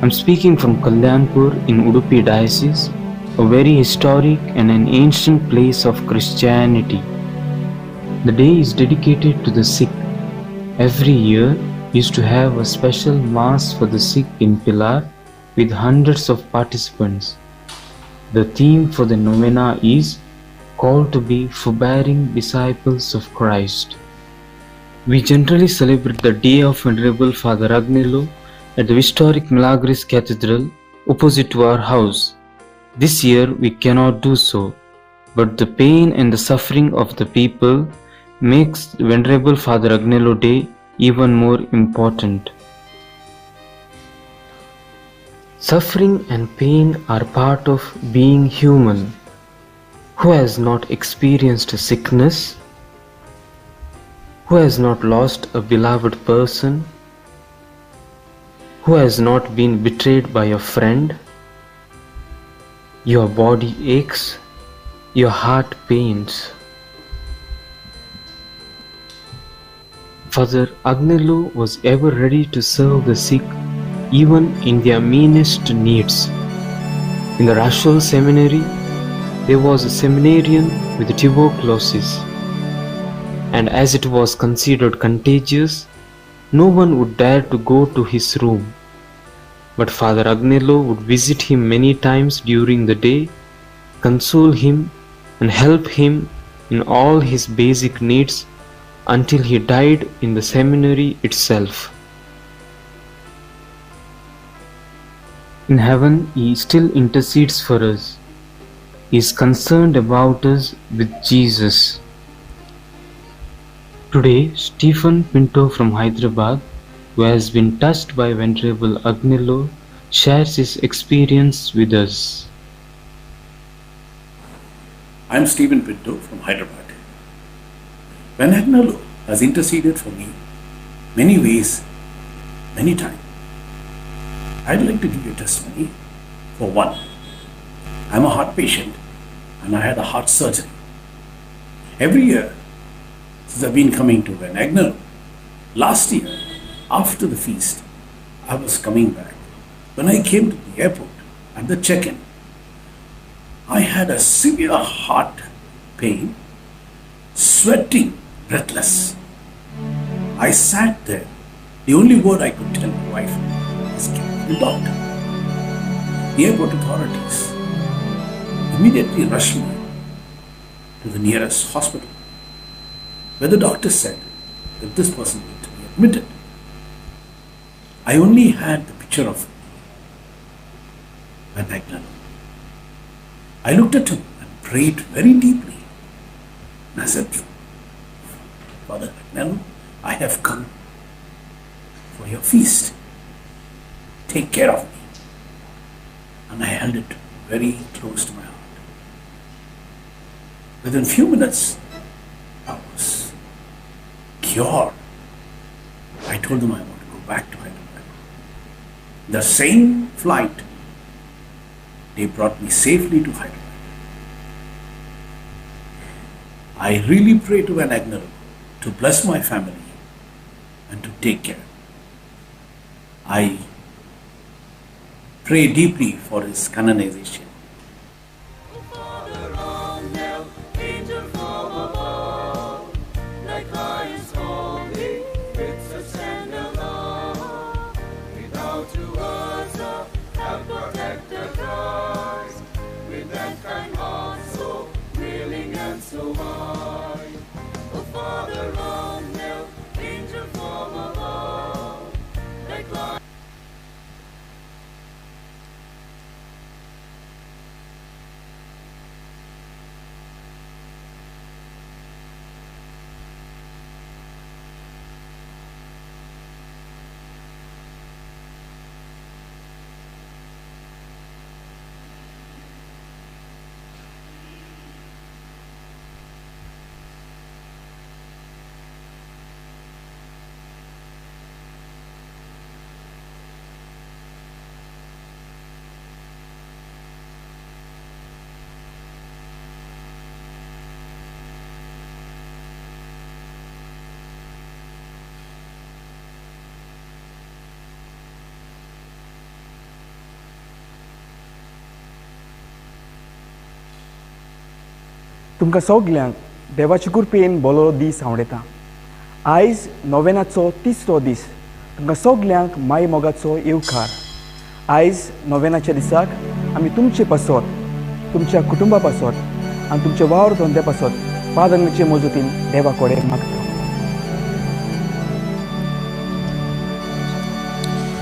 I'm speaking from Kalyanpur in Udupi Diocese, a very historic and an ancient place of Christianity. The day is dedicated to the sick. Every year used to have a special mass for the sick in Pilar with hundreds of participants. The theme for the novena is called to be forbearing disciples of Christ. We generally celebrate the day of Venerable Father Agnello at the historic Milagres Cathedral opposite to our house. This year we cannot do so, but the pain and the suffering of the people makes Venerable Father Agnello Day even more important. Suffering and pain are part of being human. Who has not experienced a sickness? Who has not lost a beloved person? Who has not been betrayed by a friend? Your body aches, your heart pains. Father Agnello was ever ready to serve the sick even in their meanest needs. In the Rashol Seminary, there was a seminarian with tuberculosis, and as it was considered contagious, no one would dare to go to his room. But Father Agnello would visit him many times during the day, console him and help him in all his basic needs until he died in the seminary itself. In heaven, he still intercedes for us. He is concerned about us with Jesus. Today, Stephen Pinto from Hyderabad, who has been touched by Venerable Agnello, shares his experience with us. I am Stephen Pinto from Hyderabad. When Agnello has interceded for me many ways, many times, I'd like to give you a testimony. For one, I'm a heart patient and I had a heart surgery. Every year since I've been coming to an Agnello, last year after the feast, I was coming back. When I came to the airport at the check-in, I had a severe heart pain, sweating, breathless. I sat there. The only word I could tell my wife is, "Get the doctor." The airport authorities immediately rushed me to the nearest hospital, where the doctor said that this person needed to be admitted. I only had the picture of Van Agnello. I looked at him and prayed very deeply. And I said, "Father Agnello, I have come for your feast. Take care of me." And I held it very close to my heart. Within few minutes, I was cured. I told them I want to go back to Hyderabad. The same flight, they brought me safely to Hyderabad. I really pray to Van Agnello to bless my family and to take care. I pray deeply for his canonization. तुमकां सगल्यांक देवाचे कृपेन बरो दीस आवडटा. आयज नोवेनाचो 3रो दीस. तुमकां सगल्यांक माय मोगाचो येवकार. आयज नोवेनाच्या दिसाक आमी तुमचे पासत, तुमच्या कुटुंबा पासत आनी तुमचे वावर धंद्या पासत पादनाचे मजतीन देवा कडेन मागता.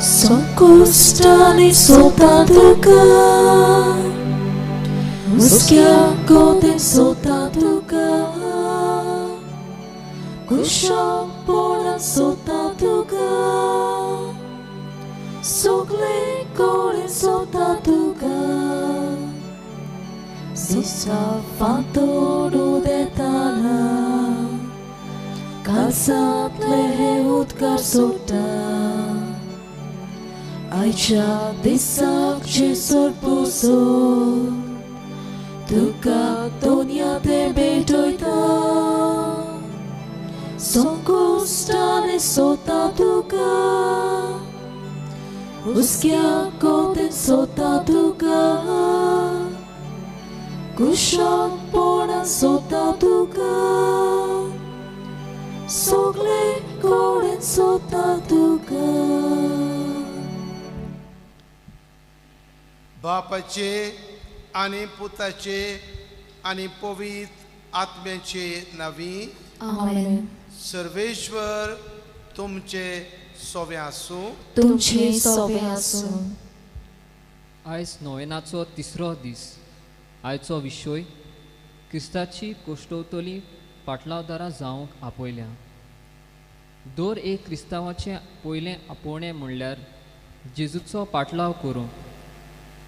Sokostani sotatuka Uskia kote sotatuka Kusha pora sotatuka Sogle kore sotatuka Sisa fantoro detana Kalsat lehe utkar sota Aicia disak cesor puso Tuka donia te betoita Sokostane sota tuka Uskia kote sota tuka Kushak pona sota tuka Sogle koren sota tuka बापाचे आणि पुताचे आणि पवित्र आत्म्याचे नावी आमेन. सर्वेश्वर तुमचे सोवे आसूं. तुमचे सोबे आसूं. आयज नोवेनाचो 3रो दीस. आयचो विशय क्रिस्ताची कोश्टवतली पाटलावदारां जावंक आपयल्या. दर एक क्रिस्तांवाचें पयलें आपोवणें म्हणल्यार जेजूचो पाटलाव करूं.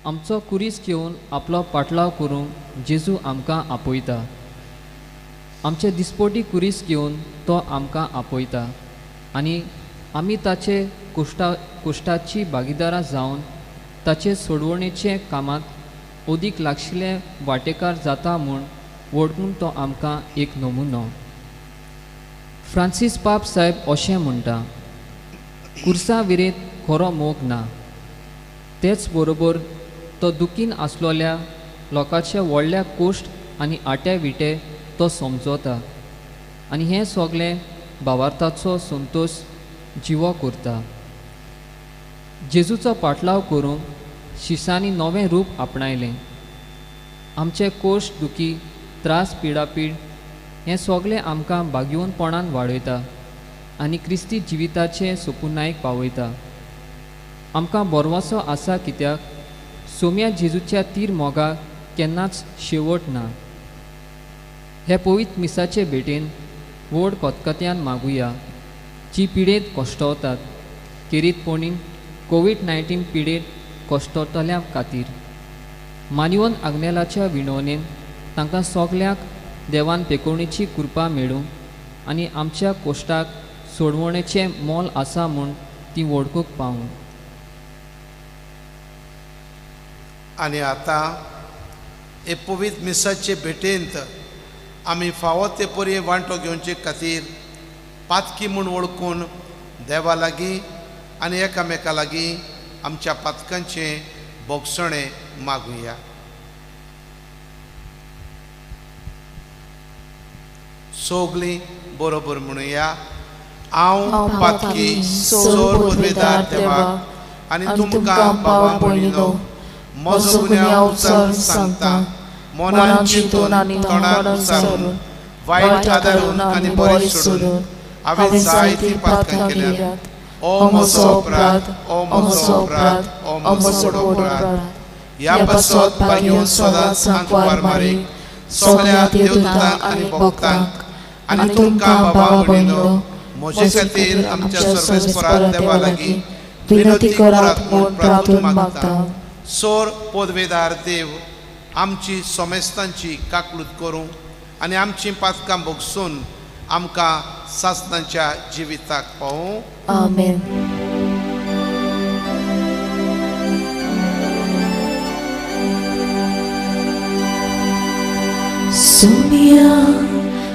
आमचो कुरीस घेवन आपलो पाटलाव करूंक जेजू आमकां आपयता. आमचे दिसपोटी कुरीस घेवन तो आमकां आपयता आनी आमी ताचे कोश्टाची भागीदारां जावन ताचे सोडवणेचे कामांत ओदीक लागशिल्ले वांटेकार जाता म्हूण वळखून तो आमकां एक नमुनो. फ्रांसीस पाप साहेब अशें म्हणटा, कुर्सा विरेत खरो मोग ना. तेच बरोबर तो दुखीन आसलोल्या लोकांचे व्हडल्या कोश्ट आनी आट्या विटे तो समजता आनी हें सगलें भावार्थाचो संतोश जिवो करता. जेजूचो पाटलाव करूंक शिसांनी नवें रूप आपणायलें. आमचे कोश्ट दुखी त्रास पिडापीड हें सगलें आमकां भाग्यवनपणान वाडयता आनी क्रिस्ती जिविताचे सोपुनायक पावयता. आमकां बोरवासो आसा कित्याक सोम्या जेजूच्या तीर मोगाक केन्नाच शेवट ना. हे पवित्र मिसाचे भेटेन व्हड खतखत्यान मागुया जी पिडेत कोश्टवतात, केरीतपणीन कोविड-19 पिडेत कोश्टवतल्या खातीर. मानिवन आग्नेलाच्या विणवणेन तांकां सगल्यांक देवान पेकोवणेची कृपा मेळूं आनी आमच्या कोश्टाक सोडवणेचें मोल आसा म्हूण ती वळखूंक पावूं. आणि आता हे पवित्र मिसाचे भेटेंत आमी फावो ते परी वांटो घेवचे खातीर पातकी म्हूण वळखून देवा लागीं आनी एकामेका लागीं आमच्या पातकांचें भोगसणें मागुया. सोगलीं बरोबर म्हणुया. हांव पातकी सोर पदवेदार देवाक आनी तुमकां भावा भयणीनो म्हजो गुन्यांव उचलून सांगता. मनान चिंतून आनी तोंडान उच्चारून वायट आदारून आनी बरें सोडून हांवें जायतीं पातकां केल्यात. ओ म्हजो अपराध, ओ म्हजो अपराध, ओ म्हजो अपराध. ह्या पासत बागेवन सदांच सांकवार मारीक सगळ्या देवदूतांक आनी भक्तांक आनी तुमकां भावा भयणीनो म्हजे खातीर आमच्या सर्वेस्परांत देवा लागीं विनंती करात म्हूण प्रार्थून मागता. सोर पदवेदार देव आमची सोमेस्तांची काकलूत करूं आनी आमची पातकां भोगसून आमकां सासणांच्या जिविताक पावूं. आमेन. Sumia,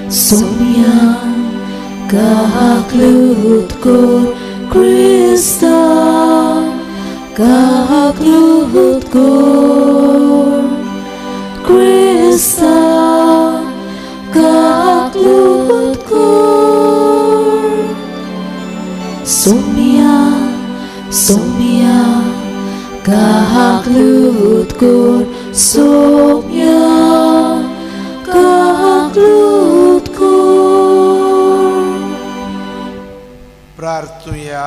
Sumia, kaklut kor Krista, kaklut kor Krista, Somia kaglutko. प्रार्थुया.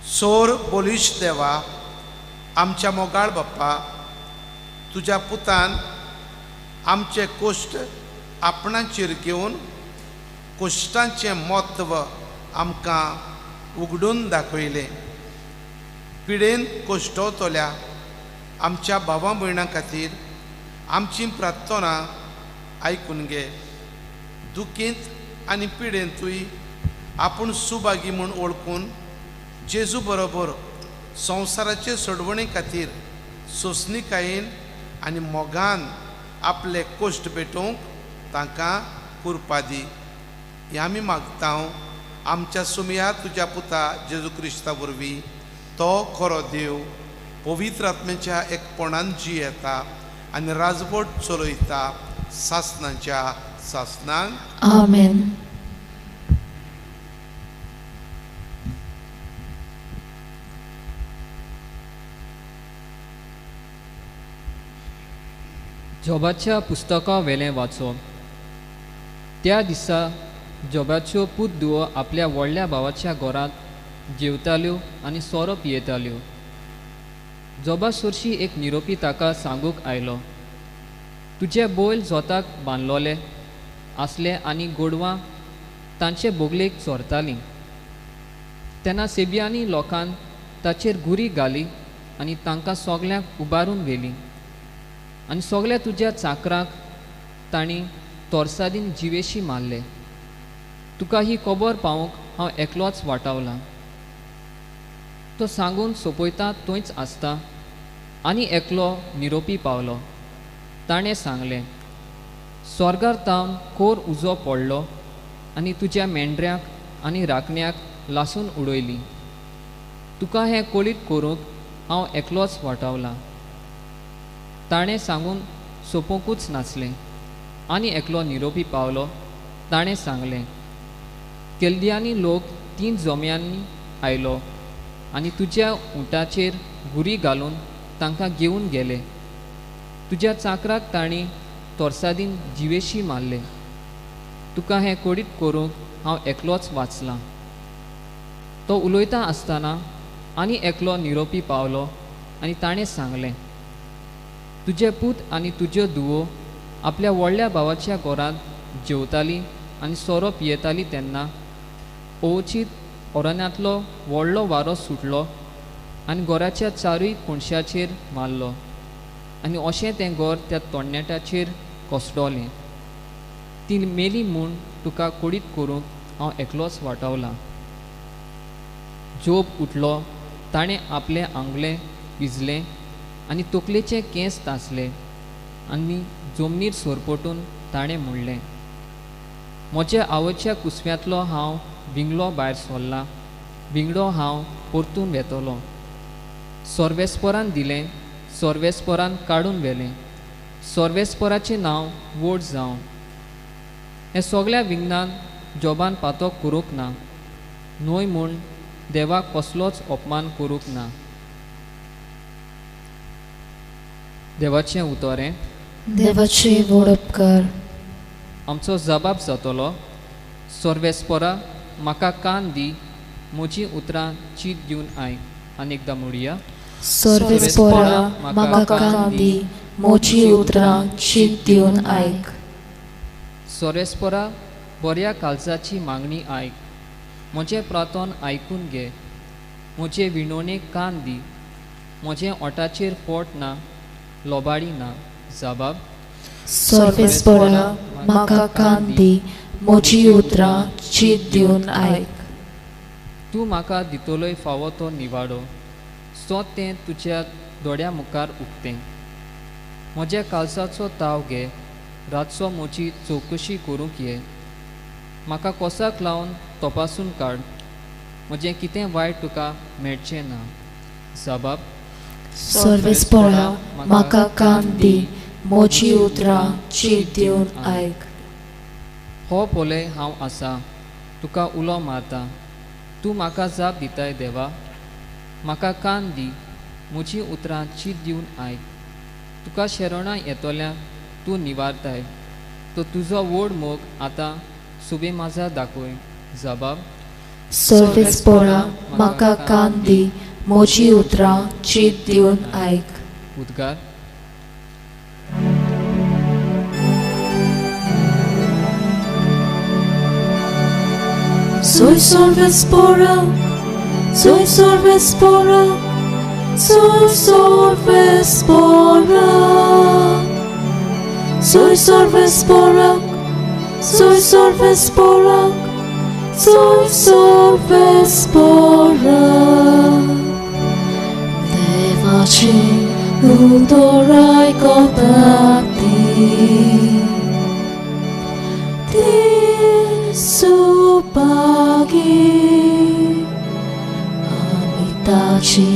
सोर बोलिश देवा, आमच्या मोगाळ बाप्पा, तुझ्या पुतान आमचे कोश्ट आपणाचेर घेवन कोश्टांचें म्हत्व आमकां उगडून दाखयलें. पिडेन कोश्टवतल्या आमच्या भावां भयणां खातीर आमची प्रार्थना आयकून घे. दुखींत आनी पिडेंतूय आपूण सुभागी म्हूण ओळखून जेजू बरोबर संवसाराचे सोडवणे खातीर सोंसणीकायेन आनी मोगान आपले कोश्ट भेटोवंक तांकां कृपा दी. हें आमी मागता आमच्या सुमया तुज्या पुता जेजू क्रिस्ता वरवीं. तो खरो देव पवित्र आत्म्याच्या एकपणान जियेता आनी राजवट चलयता सासणाच्या सासणान. Amen. जोबाच्या पुस्तका वेलें वाचप. त्या दिसा जोबाच्यो पूत धुवो आपल्या व्हडल्या भावाच्या घरांत जेवताल्यो आनी सोरो पियेताल्यो. जोबा सोरशी एक निरोपी ताका सांगूंक आयलो, तुजे बैल जोताक बांदलोले आसले आनी गोडवां तांचे बोगलेक चोरतालीं. तेन्ना सेबियांनी लोकांन ताचेर गुरी घाली आनी तांकां सोगल्यांक उबारून व्हेलीं. आनी सोगल्या तुज्या चाकरांक तांणी तोरसादीन जिवेशी मारले. तुका ही खबर पावोवंक हांव एकलोच वाटावलां. तो सांगून सोंपयता थंयच आसता आनी एकलो निरोपी पावलो. ताणें सांगलें, स्वर्गार तावन कोर उजो पडलो आनी तुज्या मेंढऱ्याक आनी राखण्याक लासून उडयली. तुका हें कोळीत करूंक हांव एकलोच वाटावलां. ताणें सांगून सोंपोवंकूच नासलें आनी एकलो निरोपी पावलो. ताणें सांगलें, केल्दियांनी लोक 3 जोम्यांनी आयलो आनी तुज्या उंटाचेर गुरी घालून तांकां घेवन गेले. तुज्या चाकराक तांणी तोरसादीन जिवेशी मारले. तुका हें कोडीत करूंक हांव एकलोच वाचलां. तो उलयता आसतना आनी एकलो निरोपी पावलो आनी ताणें सांगलें, तुजे पूत आनी तुज्यो धुवो आपल्या व्हडल्या भावाच्या घरांत जेवतालीं आनी सोरो पियेतालीं तेन्ना ओवचीत ओरान्यांतलो व्हडलो वारो सुटलो आनी घराच्या चारूय कोणशाचेर मारलो आनी अशें तें घर त्या तोंडनेटाचेर कोसडोलें. ती मेली म्हूण तुका कोडीत करूंक हांव एकलोच वाटावलां. जोब उठलो. ताणें आपलें आंगलें भिजलें आनी तकलेचें केंस तासले आनी जमनीर सोरपटून ताणें म्हणलें, म्हज्या आवयच्या कुसव्यांतलो हांव विंगलो भायर सरला. विंगडो हांव परतून येतलो. सर्वेस्परान दिलें, सर्वेस्परान काडून व्हेलें. सर्वेस्पराचें नांव व्हड जावं. हें सगळ्या विंगडान जॉबान पातो करूंक ना. न्हय म्हूण देवाक कसलोच अपमान करूंक ना. देवाचें उतोरें. देवाचे व्हड उपकार. आमचो जबाब जातलो, सर्वेस्परा म्हाका कान दी, म्हजीं उतरां चीत दिवन आयक. आनी एकदां म्हणुया, सर्वेस्परा म्हाका कान दी, म्हजीं उतरां चीत दिवन आयक. सर्वेस्परा बऱ्या काळजाची मागणी आयक. म्हजें प्रार्थन आयकून घे. म्हजे विणवणेक कान दी. म्हजें ओठाचेर पोट ना, लोबाडी ना. जबाब, सर्वेस्परा म्हाका कान दी, म्हजीं उतरां चीत दिवन आयक. तूं म्हाका दितलोय फावो तो निवाडो, सो तें तुज्या दोळ्या मुखार उक्तें. म्हज्या काळजाचो ताव घे. रातचो म्हजी चवकशी करूंक ये. म्हाका कोसाक लावन तपासून काड. म्हजें कितें वायट तुका मेळचें ना. जबाब, सर्वेस्परा म्हाका कान दी, म्हजीं उतरां चीत दिवन आयक. हो पोले हांव आसा, तुका उलो मारता. तूं म्हाका जाप दिताय देवा. म्हाका कान दी. म्हजी उतरां चीत दिवन आयक. तुका शेरोणां येतोल्या तूं निवारताय. तो तुजो व्हड मोग आतां सुबे माझा दाखोय. जबाब. सर्वेस्परा म्हाका कान दी, म्हजी उतरां चीत दिवन आयक. उद्गार. Soy Sorvespora, soy Sorvespora, soy Sorvespora, soy Sorvespora, soy Sorvespora, soy Sorvespora. Devaci udorai kodati, ti subagi, amitaci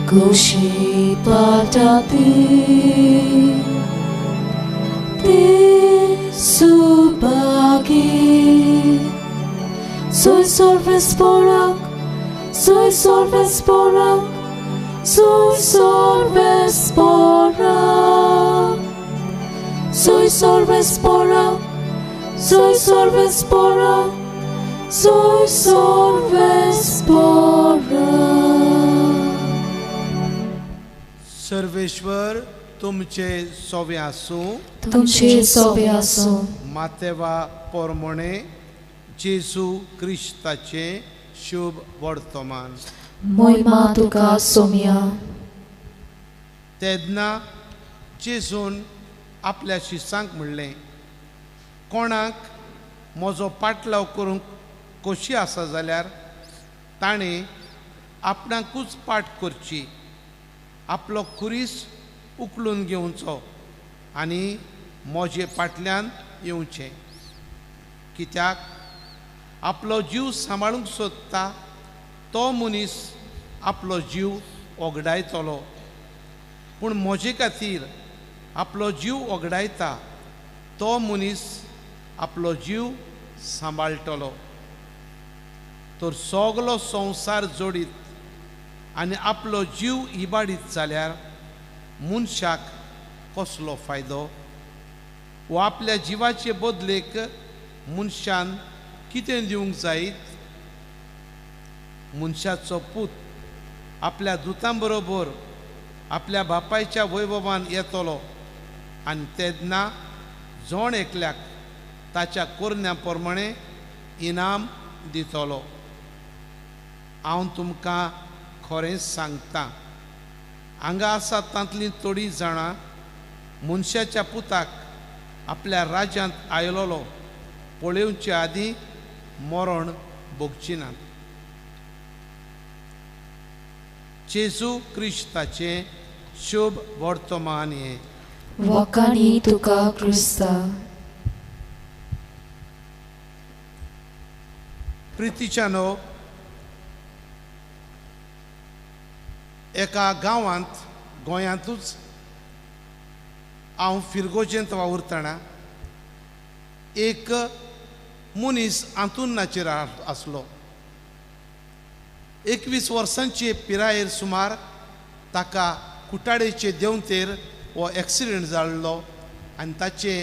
kushi padati, ti subagi. Soy Sorvespora, soy Sorvespora, soy Sorvespora, soy Sorvespora, soy Sorvespora, soy Sorvespora. Sarveshwar तुमचे सोबे आसूं. तुमचे सोबे आसूं. मातेवा पोरमोणे जेजू क्रिस्ताचे शुभ वर्तमान. मोहिमा तुका सोम्या. तेदना जेजून आपल्या शिसांक म्हणलें, कोणाक म्हजो पाटलाव करूंक खोशी आसा जाल्यार ताणें आपणाकूच पाट करची, आपलो खुरीस उखलून घेवचो आनी म्हजे फाटल्यान येवचें. कित्याक आपलो जीव सांबाळूंक सोदता तो मनीस आपलो जीव वगडायतलो, पूण म्हजे खातीर आपलो जीव वगडायता तो मनीस आपलो जीव सांबाळटलो. तर सगलो संवसार जोडीत आनी आपलो जीव इबाडीत जाल्यार मनशाक कसलो फायदो? वो आपल्या जिवाचे बदलेक मनशान कितें दिवंक जायत? मनशाचो पूत आपल्या दुतां बरोबर आपल्या बापायच्या वैभवान येतलो आनी तेदना जोण एकल्याक ताच्या कोरण्या प्रमाणे इनाम दितलो. हांव तुमकां खरें सांगता, हांगा आसात तांतलीं थोडीं जाणां मनशाच्या पुताक आपल्या राज्यांत आयलोलो पळोवचे आदीं मरण भोगची नात. जेजू क्रिस्ताचे शुभ वर्तमान हे. वकानी तुका क्रिस्ता. प्रितीच्यानो, एका गांवांत गोंयांतूच हांव फिरगोजेंत वावुरतना एक मनीस आंतुर्नाचेर आसलो. 21 वर्सांचे पिरायेर सुमार ताका कुट्टाडेचे देंवतेर हो एक्सिडेंट जाल्लो आनी ताचे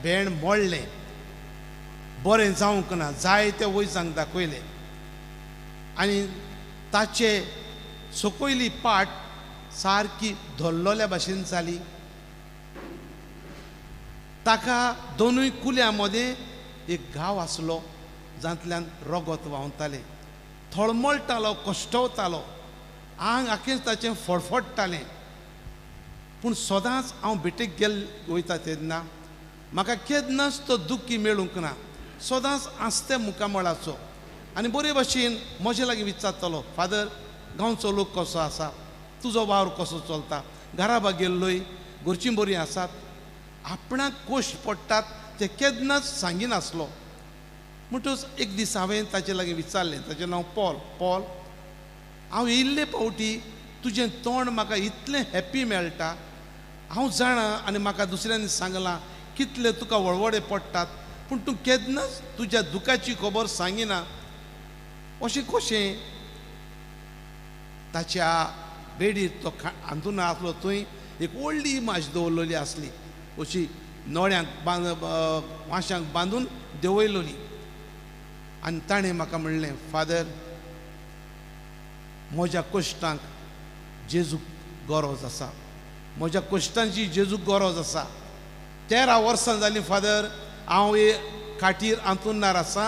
भेंड मोडलें. बरें जावंक ना, जाय ते वैजांक दाखयलें आनी ताचे सकयली पाट सारकी धोल्लोल्या भाशेन जाली. ताका दोनूय कुल्या मदें एक घाव आसलो जांतल्यान रगत व्हांवतालें. थळमळटालो, कश्टवतालो, आंग आखें ताचें फडफडटालें. पूण सदांच हांव भेटेक वयता तेन्ना म्हाका केन्नाच तो दुख्खी मेळूंक ना. सदांच आसते मुखामळाचो आनी बरे भाशेन म्हजे लागीं विचारतलो, फादर गांवचो लोक कसो आसा, तुजो वावर कसो चलता, घरा बागेल्लोय घरचीं बरीं आसात. आपणाक कोश्ट पडटात ते केन्नाच सांगिनासलो. म्हणटच एक दीस हांवें ताचे लागीं विचारलें, ताचें नांव पॉल, हांव येयल्ले फावटी तुजें तोंड म्हाका इतलें हॅप्पी मेळटा, हांव जाणा आनी म्हाका दुसऱ्यांनी सांगलां कितले तुका वळवडे पडटात, पूण तूं केन्नाच तुज्या दुखाची खबर सांगिना. अशें कशें? ताच्या बेडीर तो हांतून आसलो थंय एक व्हडली माश दवरलेली आसली, अशी नोळ्यांक वाश्यांक बांदून देंवयलोली. आनी ताणें म्हाका म्हणलें, फादर, म्हज्या कश्टांक जेजूक गरज आसा, म्हज्या कश्टांची जेजूक गरज आसा. 13 वर्सां जालीं फादर हांव हे खाटीर अंथरुणार आसा,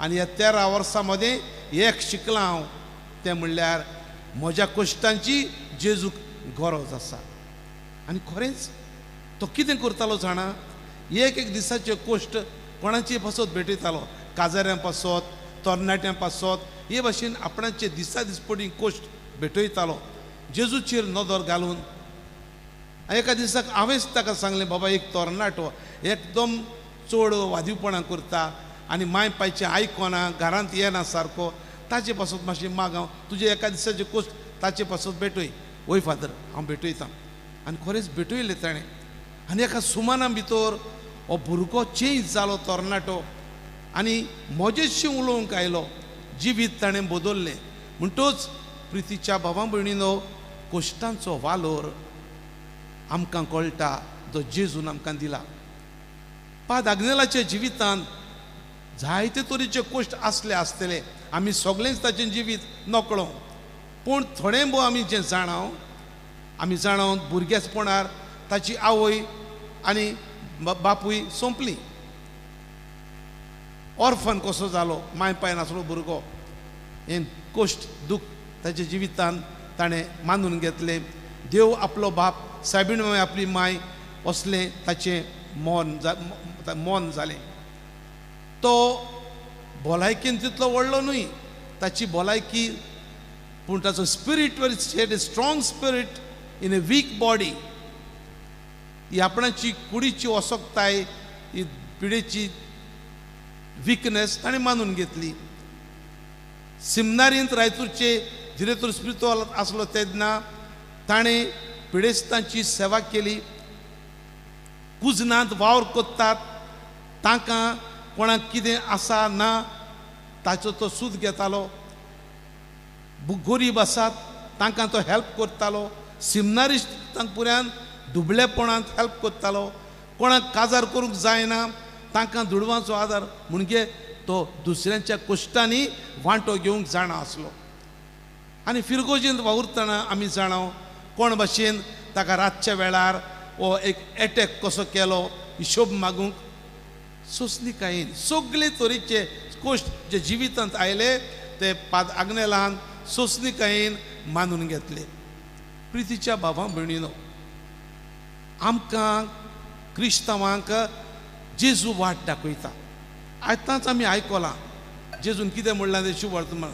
आनी ह्या 13 वर्सां मदें एक शिकलां हांव, तें म्हणल्यार म्हज्या कश्टांची जेजूक गरज आसा. आनी खरेंच तो कितें करतालो जाणा, एक दिसाचे कश्ट कोणाची पासत भेटयतालो, काजाऱ्यां पासत, तरणाट्यां पासत, हे भाशेन आपणाचे दिसा दिसपटी कश्ट भेटयतालो जेजूचेर नदर घालून. एका दिसाक हांवेंच ताका सांगलें, बाबा एक तरणाटो एकदम चड वादीवपणां करता आनी माय पायचें आयकना, घरांत येना सारको, ताचे पासत मातशें मागांव, तुजे एका दिसाचे कश्ट ताचे पासत भेटय. वय फादर, हांव भेटयतां. आनी खरेंच भेटयलें ताणें. आनी एका सुमाना भितर हो भुरगो चेंज जालो, तरणाटो, आनी मजेशी उलोवंक आयलो, जिवीत ताणें बदल्लें. म्हणटूच प्रितीच्या भावां भयणीनो, कश्टांचो वालोर आमकां कळटा जो जेजून आमकां दिला. पाद आग्नेलाच्या जिवितांत जायते तरेचे कश्ट आसतले, आमी सगळेंच ताचें जिवीत नकळो, पूण थोडें भोव आमी जें जाणाव भुरगेचपणार ताची आवय आनी बापूय सोंपली. ऑर्फन कसो जालो, माय पाय नासलो भुरगो, हें कश्ट दूख ताच्या जिवितांत ताणें मानून घेतलें. देव आपलो बाप, सायबीण माय आपली माय, असलें ताचें मोन जालें. तो भलायकेन तितलो व्हडलो न्हय, ताची भलायकी, पूण ताचो spirit had a strong spirit in a weak body. ही आपणाची कुडीची वसकताय, ही पिडेची वीकनेस ताणें मानून घेतली. सिमनारींत रायतूरचे दिरेतूर स्पिरिच्युअल आसलो तेन्ना ताणें पिडेस्तांची सेवा केली. कुजनांत वावर कोत्तात, तांकां कोणाक कितें आसा ना ताचो तो सूद घेतालो. गरीब आसात तांकां तो हेल्प करतालो. सिमनारिस्तांक पुऱ्यान दुबळेपणांत हेल्प करतालो. कोणाक काजार करूंक जायना तांकां दुडवांचो आदार म्हणजे तो दुसऱ्यांच्या कश्टांनी वांटो घेवंक जाणा आसलो. आनी फिरगोजींत वावुरतना आमी जाणाव कोण भाशेन ताका रातच्या वेळार वो एक एटॅक कसो केलो हिशोब मागूंक सोंसलीकायेन सगळे तरेचे कश्ट जे जिवितांत आयले ते पाद आग्नेलान सोंसलीकायेन मानून घेतले. प्रितीच्या भावां भयणीनो, आमकां क्रिस्तांवांक जेजू वाट दाखयता. आतांच आमी आयकलां जेजून कितें म्हणलां तें शुभ वर्तमान.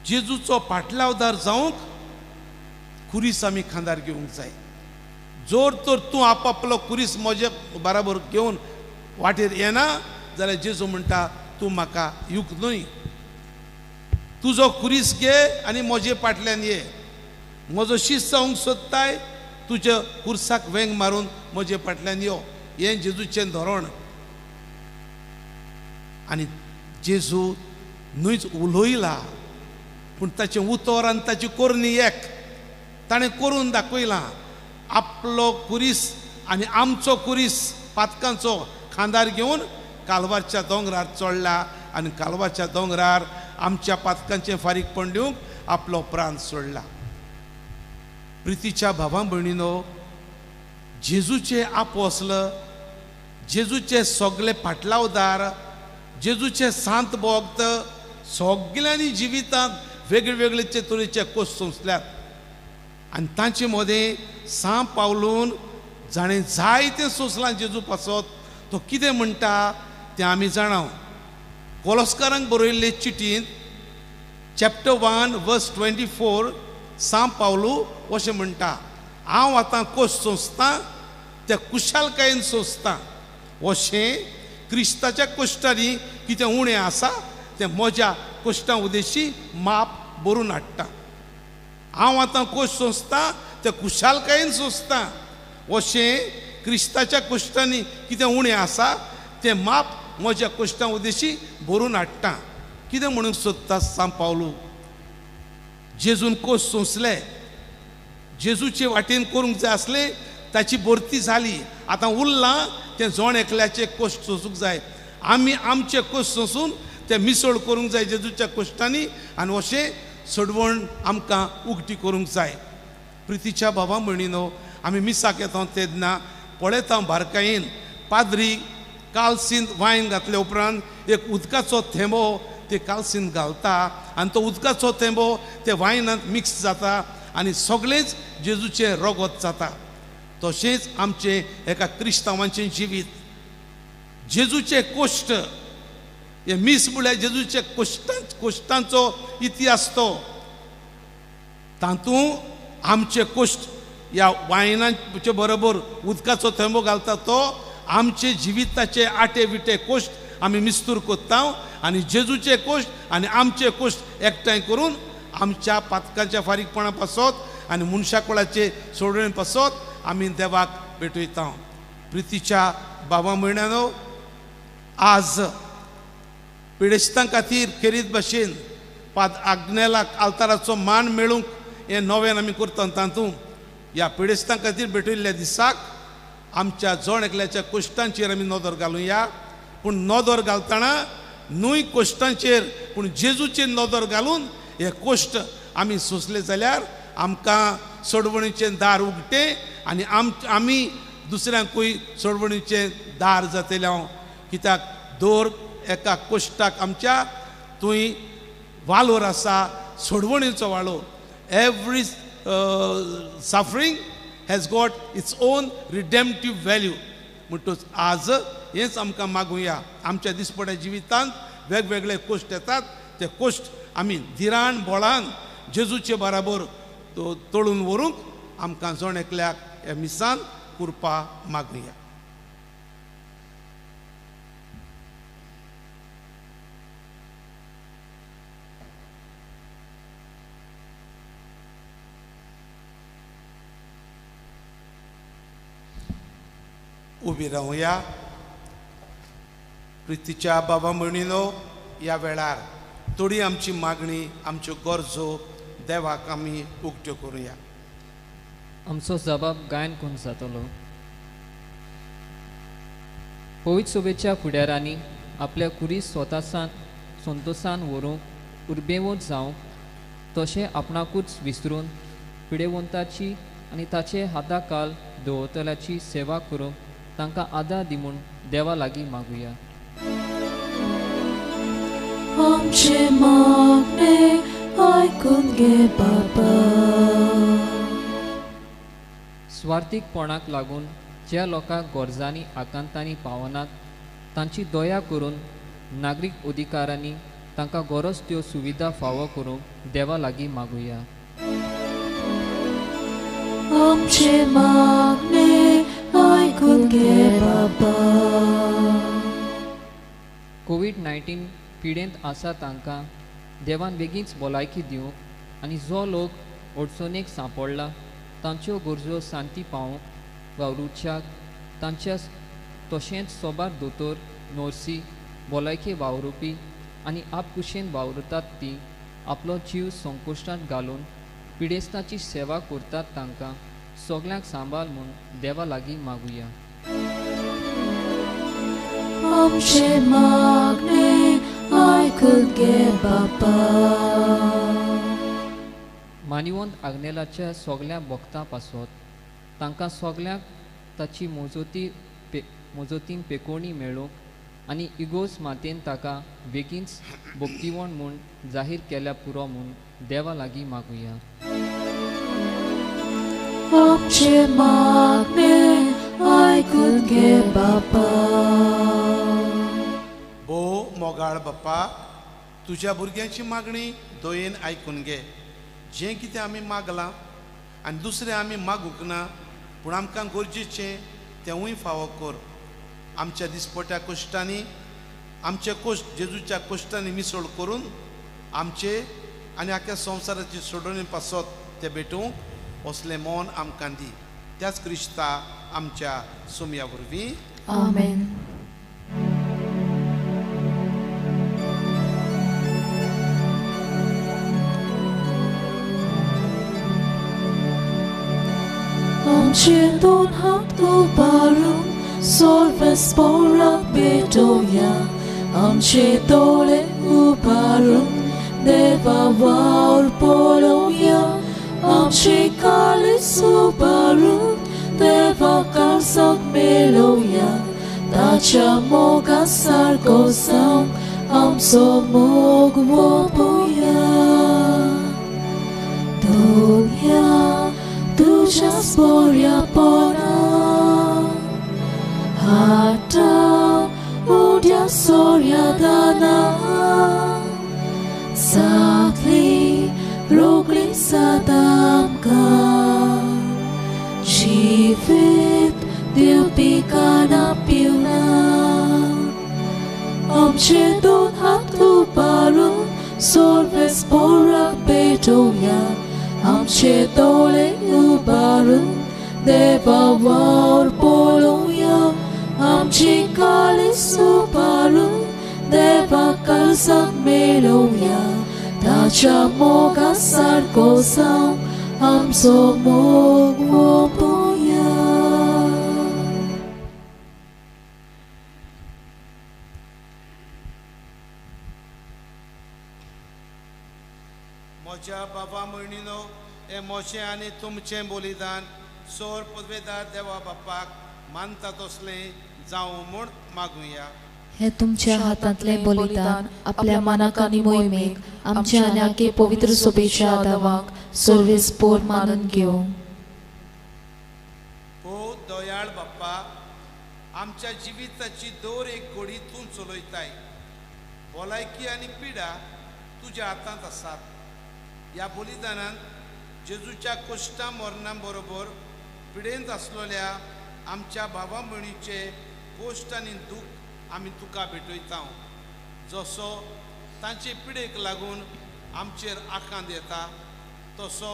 जेजूचो पाटलावदार जावंक कुरीस आमी खांदार घेवंक जाय. जोर तर तूं आपापलो कुरीस म्हजे बराबर घेवन वाटेर येना जाल्यार जेजू म्हणटा तूं म्हाका युक न्हय. तुजो कुरीस घे आनी म्हजे फाटल्यान ये. म्हजो शिस्त जावंक सोदताय, तुज्या कुर्साक वेंग मारून म्हजे फाटल्यान यो. हें जेजूचें धोरण. आनी जेजू न्हयच उलयला, पूण ताचें उतर आनी ताची कोरणी एक ताणें करून दाखयलां. आपलो कुरीस आनी आमचो कुरीस पातकांचो खांदार घेवन कालवारच्या दोंगरार चडला आनी कालवारच्या दोंगरार आमच्या पातकांचें फारीकपण दिवंक आपलो प्राण सोडला. प्रितीच्या भावां भयणीनो, जेजूचे आपोसल, जेजूचे सगळे पाटलावदार, जेजूचे सांत भक्त सगळ्यांनी जिवितांत वेगळे वेगळे तरेचे कश्ट सोंसल्यात. आनी तांचे मदें सांत पावलून जाणें जायतें सोंसलां जेजू पासत. तो कितें म्हणटा तें आमी जाणाव. कोलोस्कारांक बरयल्ले चिटींत चॅप्टर 1 वर्स 24 सांत पावलू अशें म्हणटा, हांव आतां कश्ट सोंसतां ते कुशालकायेन सोंसतां. अशें क्रिस्ताच्या कश्टांनी कितें उणें आसा तें म्हज्या कश्टां उदेशी माप भरून हाडटा. हांव आतां कश्ट सोंसतां ते कुशालकायेन सोंसतां. अशें क्रिस्ताच्या कश्टांनी कितें उणें आसा तें माप म्हज्या कश्टां उदेशी भरून हाडटा. कितें म्हणूंक सोदता सांत पावलू? जेजून कोश सोंसले, जेजूचे वाटेन करूंक जाय आसले, ताची भरती जाली. आतां उरलां तें जोण एकल्याचे कोश सोंसूंक जाय. आमी आमचे कोश सोंसून ते मिसळ करूंक जाय जेजूच्या कोश्टांनी, आनी अशें सडवण आमकां उक्ती करूंक जाय. प्रितीच्या भावा भयणीनो, आमी मिसाक येता तेन्ना पळयता बारकायेन पाद्री कालसीन वायन घातले उपरांत एक उदकाचो थेंबो ते कालसीन घालता, आनी तो उदकाचो थेंबो ते वायनांत मिक्स जाता आनी सगळेंच जेजूचें रगत जाता. तशेंच आमचें एका क्रिस्तांवांचें जिवीत, जेजूचे कोश्ट हे मीस म्हळ्यार जेजूचे कोश्टांचो इतिहास तो. तातूंत आमचे कोश्ट ह्या वायनाचे बरोबर उदकाचो थेंबो घालता तो आमचे जिविताचे आटे विटे कोश्ट आमी मिस्तूर कोत्ता, आनी जेजूचे कोश्ट आनी आमचे कोश्ट एकठांय करून आमच्या पातकांच्या फारीकपणा पासत आनी मनशाकुळाचे सोडवणे पासत आमी देवाक भेटयता. प्रितीच्या भावा भयणांनो, आज पिडेस्तां खातीर खेरीत भाशेन आग्नेलाक आल्ताराचो मान मेळूंक हें नवें आमी करता. तातूंत ह्या पिडेस्तां खातीर भेटयल्ल्या दिसाक आमच्या जोण एकल्याच्या कोश्टांचेर आमी नदर घालुया, पूण नदर घालतना न्हय कोश्टांचेर पूण जेजूचेर नदर घालून हे कोश्ट आमी सोंसले जाल्यार आमकां सोडवणीचें दार उगटें आनी आमी दुसऱ्यांकूय सोडवणीचें दार जातलें. हांव कित्याक दर एका कोश्टाक आमच्या थंय वालोर आसा, सोडवणीचो वालो. Every suffering has got its own redemptive value. म्हणटच आज हेंच आमकां मागुया. आमच्या दिसपट्या जिवितांत वेगवेगळे कोश्ट येतात, ते कोश्ट आमी धिराण बोळान जेजूचे बराबर तळून व्हरूंक आमकां जोण एकल्याक ह्या मिसान कृपा मागुया. उबी रावया. प्रितीच्या बाबा भयणीनो, ह्या वेळार थोडी आमची मागणी, आमच्यो गरजो देवाक आमी उक्त्यो करुया. आमचो जबाब गायन करून जातलो. पवित्र सभेच्या फुडाऱ्यांनी आपल्या कुडी स्वतासान संतोशान व्हरूंक उर्बेवंत जावंक तशें आपणाकूच विसरून पिडेवंताची आनी ताचे हाताखाल दवरतल्याची सेवा करूंक तांकां आदार दिवून देवा लागीं मागुया. आमचे मागणे आयकून घे बाबा. स्वार्थीकपणाक लागून ज्या लोकांक गरजांनी आकांतांनी पावनात तांची दया करून नागरीक अधिकाऱ्यांनी तांकां गरज त्यो सुविधा फावो करूंक देवा लागीं मागुया. आमचे मागणे आयकून घे बाबा. कोविड-19 पिडेंत आसा तांकां देवान बेगीनच भलायकी दिवंक आनी जो लोक अडचणेक सांपडला तांच्यो गरजो शांती पावोवंक वावरूच्याक तांच्या तशेंच सोबार दोतोर नर्सी भलायकी वावरुपी आनी आपकुशेन वावरतात ती आपलो जीव संकोश्टांत घालून पिडेस्तांची सेवा करतात तांकां सगळ्यांक सांबाळ म्हूण देवा लागीं मागुया. आमचे मागणे आयकून घे बाबा. मानिवंत आग्नेलाच्या सगळ्या भक्तां पासत तांकां सगळ्यांक ताची मोजतीन पेकोवणी मेळूंक आनी इगोज मातेन ताका बेगीनच भक्तिवण म्हूण जाहीर केल्या पुरो म्हूण देवा लागीं मागुया. आमचे मागणे आयकून घे बाबा. भोव मोगाळ बाप्पा, तुज्या भुरग्यांची मागणी दयेन आयकून घे. जें कितें आमी मागलां आनी दुसरें आमी मागूंक ना, पूण आमकां गरजेचें तेंवूय फावो कर. आमच्या दिसपट्या कोश्टांनी आमचे कोश्ट जेजूच्या कोश्टांनी मिसळ करून आमचे आनी आख्या संवसाराची सोडवणी पासत ते भेटूंक असलें मोन आमकां दी. त्याच क्रिस्ता आमच्या सुमया वरवीं. आमेन. आमचे दोन हात उभारून सर्वेस्पराक भेटोया आमचे डोळे उभारून देवा वावर पळोवया आमचे काळीज उभारून देवा काळजाक मेळोवया ताच्या मोगा सारको जावन आमचो मोग ओंपुया दोनया तुझ्या स्पर्यापणान आतां उद्या सोर्यादाना जातली रोगली जाता आमकां जिवीत दिवपी काना पिवना आमचे दोन हात उभारून सर्वेस्पराक भेटोया आमचे डोळे उभारून देवा वावर पळोवया आमची काळीज उभारून देवा काळजाक मेळोवया ताच्या मोगा सारको जावन आमचो मोग ओंपुया म्हज्या बाबा मयणीनो हे मोचें आनी तुमचें बलिदान सोर पदवेदार देवा बापाक मानता तसलें जावं म्हूण मागुया हे तुमच्या हातांतले बलिदान आपल्या मनाक आनी मोहिमेक आमच्या आनी आख्खे पवित्र सभेच्या आदावाक सर्वेस्पर मानून घेवं हो दयाळ बाप्पा आमच्या जिविताची दर एक घडी तूं चलयताय भलायकी आनी पिडा तुज्या हातांत आसात ह्या बलिदानांत जेजूच्या कश्टां मरणां बरोबर पिडेंत आसलेल्या आमच्या भावा भयणीचे कश्ट आनी दूख आमी तुका भेटयता जसो तांचे पिडेक लागून आमचेर आकांत येता तसो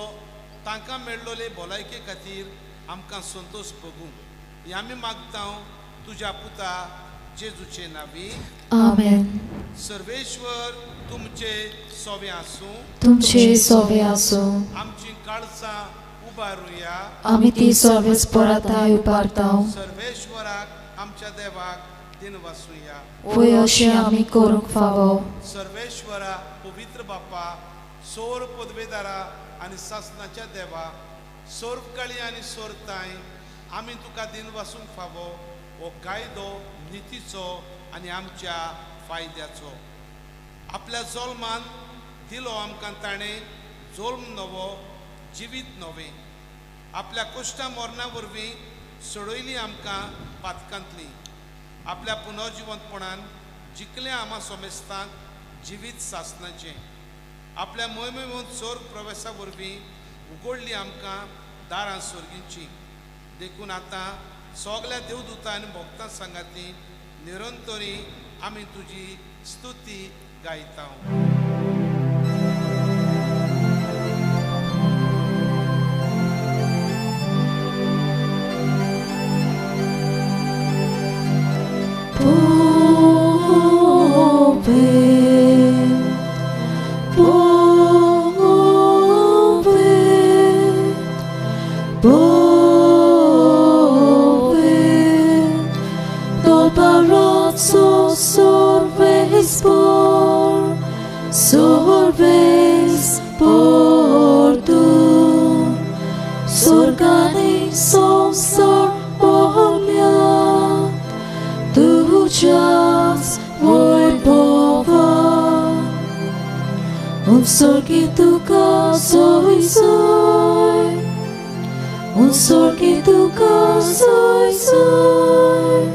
तांकां मेळ्ळोले भलायके खातीर आमकां संतोश भोगूंक हें आमी मागता तुज्या पुता जेजूचे नांवी आमेन सर्वेश्वर तुमचे सोवे आसूं तुमचे सोवे आसूं आमची काळजां उबारुया आमी ती सर्वेस्पराताय उबारता सर्वेश्वराक आमच्या देवाक दिन वासुया पळय अशें आमी करूंक फावो सर्वेश्वरा पवित्र बापा सोर पदवेदारा आनी सासणाच्या देवा सोरकाळी आनी सोरताय आमी तुका दिन वासूंक फावो हो कायदो नितीचो आनी आमच्या फायद्याचो आपल्या जोल्मान दिलो आमकां ताणें जोल्म नवो जिवीत नवें आपल्या कश्टां मरणा वरवीं सोडयली आमकां पातकांतली आपल्या पुनर्जिवंतपणान जिखलें आमा सोमेस्तांक जिवीत सासणाचें आपल्या मोहिमेंत स्वर्ग प्रवेशा वरवीं उगडली आमकां दारां स्वर्गींची देखून आतां सगल्या देवदूतां आनी भक्तां सांगाती निरंतरी आमी तुजी स्तुती गायता sorgi tuka soy soy, un sorgi tuka soy soy.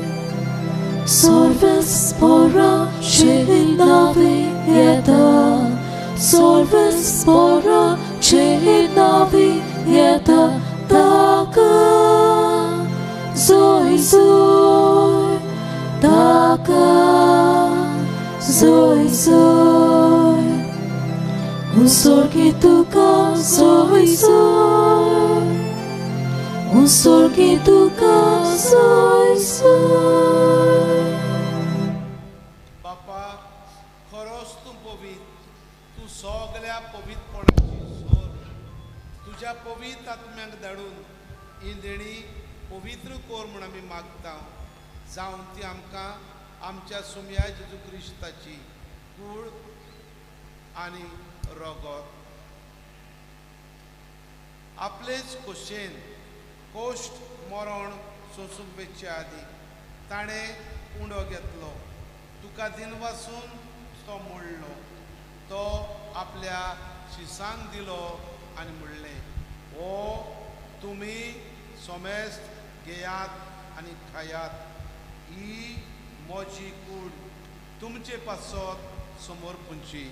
Solves pora navi yeta, solves pora navi yeta, taka soy soy, taka soy soy. Un sol que toca soy soy, un sol que toca soy soy. बापा खरोच तूं पवित्र तूं सगळ्या पवित्रपणाची सोर तुज्या पवित्र आत्म्याक धाडून इंदेणी पवित्र कोर म्हूण आमी मागता जावं ती आमकां आमच्या सुमया जेजू क्रिस्ताची कूड आनी रगत आपलेच खोशेन कोश्ट मरण सोंसूंक वेचे आदी ताणें उंडो घेतलो तुका दिनवासून तो मोडलो तो आपल्या शिसांक दिलो आनी म्हणलें ओ तुमी सोमेस्त घेयात आनी खायात ही मोची कूड तुमचे पासत समोर पुंची